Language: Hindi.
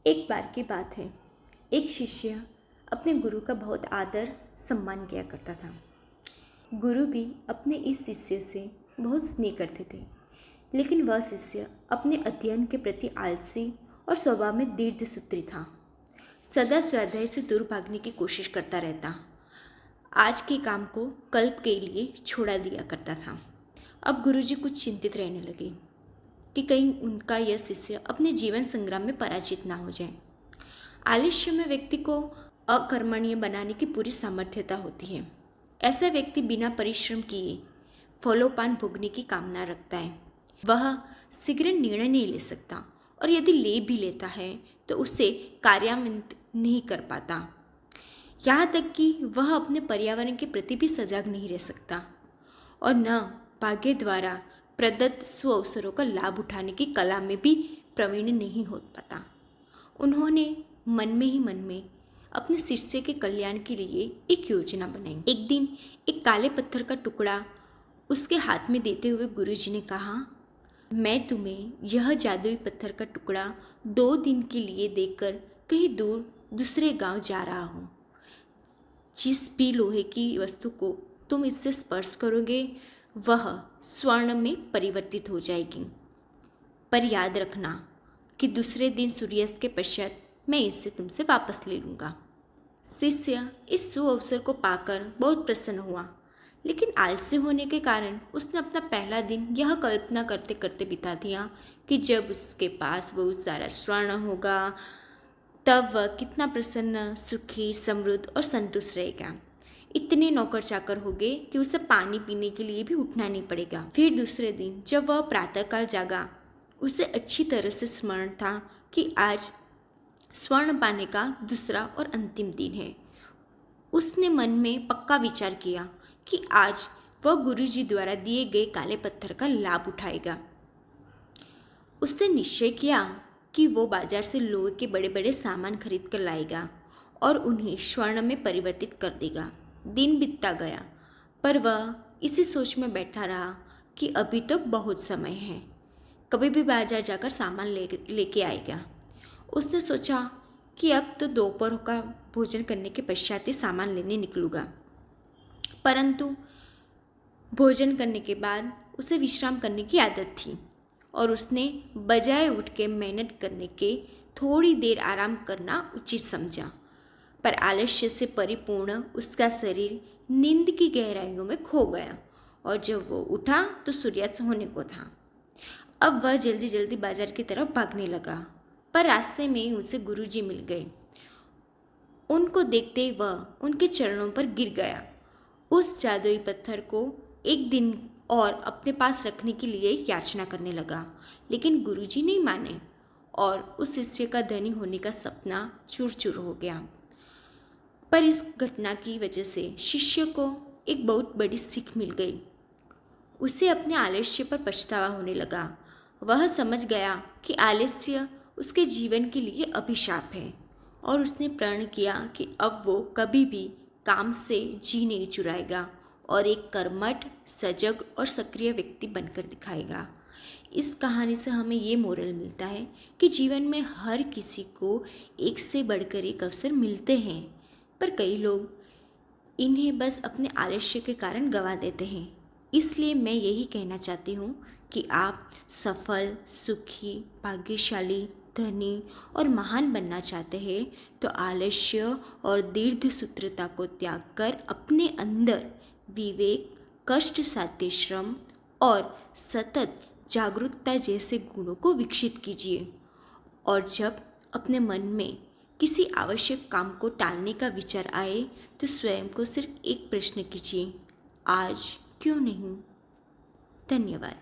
एक बार की बात है। एक शिष्य अपने गुरु का बहुत आदर सम्मान किया करता था। गुरु भी अपने इस शिष्य से बहुत स्नेह करते थे, लेकिन वह शिष्य अपने अध्ययन के प्रति आलसी और स्वभाव में दीर्घसूत्री था। सदा स्वाध्याय से दूर भागने की कोशिश करता रहता। आज के काम को कल के लिए छोड़ा दिया करता था। अब गुरुजी कुछ चिंतित रहने लगे कि कहीं उनका यह शिष्य अपने जीवन संग्राम में पराजित ना हो जाए। आलस्य में व्यक्ति को अकर्मण्य बनाने की पूरी सामर्थ्यता होती है। ऐसा व्यक्ति बिना परिश्रम किए फलोपान भोगने की कामना रखता है। वह शीघ्र निर्णय नहीं ले सकता और यदि ले भी लेता है तो उसे कार्यान्वित नहीं कर पाता। यहाँ तक कि वह अपने पर्यावरण के प्रति भी सजग नहीं रह सकता और न भाग्य द्वारा प्रदत्त सुअवसरों का लाभ उठाने की कला में भी प्रवीण नहीं हो पाता। उन्होंने मन में अपने शिष्य के कल्याण के लिए एक योजना बनाई। एक दिन एक काले पत्थर का टुकड़ा उसके हाथ में देते हुए गुरुजी ने कहा, मैं तुम्हें यह जादुई पत्थर का टुकड़ा 2 दिन के लिए देकर कहीं दूर दूसरे गांव जा रहा हूँ। जिस भी लोहे की वस्तु को तुम इससे स्पर्श करोगे वह स्वर्ण में परिवर्तित हो जाएगी। पर याद रखना कि दूसरे दिन सूर्यास्त के पश्चात मैं इसे तुमसे वापस ले लूँगा। शिष्य इस सुअवसर को पाकर बहुत प्रसन्न हुआ, लेकिन आलसी होने के कारण उसने अपना पहला दिन यह कल्पना करते करते बिता दिया कि जब उसके पास बहुत सारा स्वर्ण होगा तब वह कितना प्रसन्न, सुखी, समृद्ध और संतुष्ट रहेगा। इतने नौकर चाकर हो गए कि उसे पानी पीने के लिए भी उठना नहीं पड़ेगा। फिर दूसरे दिन जब वह प्रातःकाल जागा, उसे अच्छी तरह से स्मरण था कि आज स्वर्ण पाने का दूसरा और अंतिम दिन है। उसने मन में पक्का विचार किया कि आज वह गुरुजी द्वारा दिए गए काले पत्थर का लाभ उठाएगा। उसने निश्चय किया कि वो बाजार से लोहे के बड़े बड़े सामान खरीद कर लाएगा और उन्हें स्वर्ण में परिवर्तित कर देगा। दिन बीतता गया, पर वह इसी सोच में बैठा रहा कि अभी तो बहुत समय है, कभी भी बाजार जाकर सामान लेके आएगा। उसने सोचा कि अब तो दोपहर का भोजन करने के पश्चात ही सामान लेने निकलूँगा। परंतु भोजन करने के बाद उसे विश्राम करने की आदत थी और उसने बजाय उठ के मेहनत करने के थोड़ी देर आराम करना उचित समझा। पर आलस्य से परिपूर्ण उसका शरीर नींद की गहराइयों में खो गया और जब वो उठा तो सूर्यास्त होने को था। अब वह जल्दी जल्दी बाजार की तरफ भागने लगा, पर रास्ते में उसे गुरुजी मिल गए। उनको देखते वह उनके चरणों पर गिर गया। उस जादुई पत्थर को एक दिन और अपने पास रखने के लिए याचना करने लगा, लेकिन गुरुजी नहीं माने और उस शिष्य का धनी होने का सपना चूर चूर हो गया। पर इस घटना की वजह से शिष्य को एक बहुत बड़ी सीख मिल गई। उसे अपने आलस्य पर पछतावा होने लगा। वह समझ गया कि आलस्य उसके जीवन के लिए अभिशाप है और उसने प्रण किया कि अब वो कभी भी काम से जी नहीं चुराएगा और एक कर्मठ, सजग और सक्रिय व्यक्ति बनकर दिखाएगा। इस कहानी से हमें ये मोरल मिलता है कि जीवन में हर किसी को एक से बढ़कर एक अवसर मिलते हैं, पर कई लोग इन्हें बस अपने आलस्य के कारण गंवा देते हैं। इसलिए मैं यही कहना चाहती हूँ कि आप सफल, सुखी, भाग्यशाली, धनी और महान बनना चाहते हैं तो आलस्य और दीर्घसूत्रता को त्याग कर अपने अंदर विवेक, कष्ट साध्य श्रम और सतत जागरूकता जैसे गुणों को विकसित कीजिए। और जब अपने मन में किसी आवश्यक काम को टालने का विचार आए तो स्वयं को सिर्फ एक प्रश्न कीजिए, आज क्यों नहीं। धन्यवाद।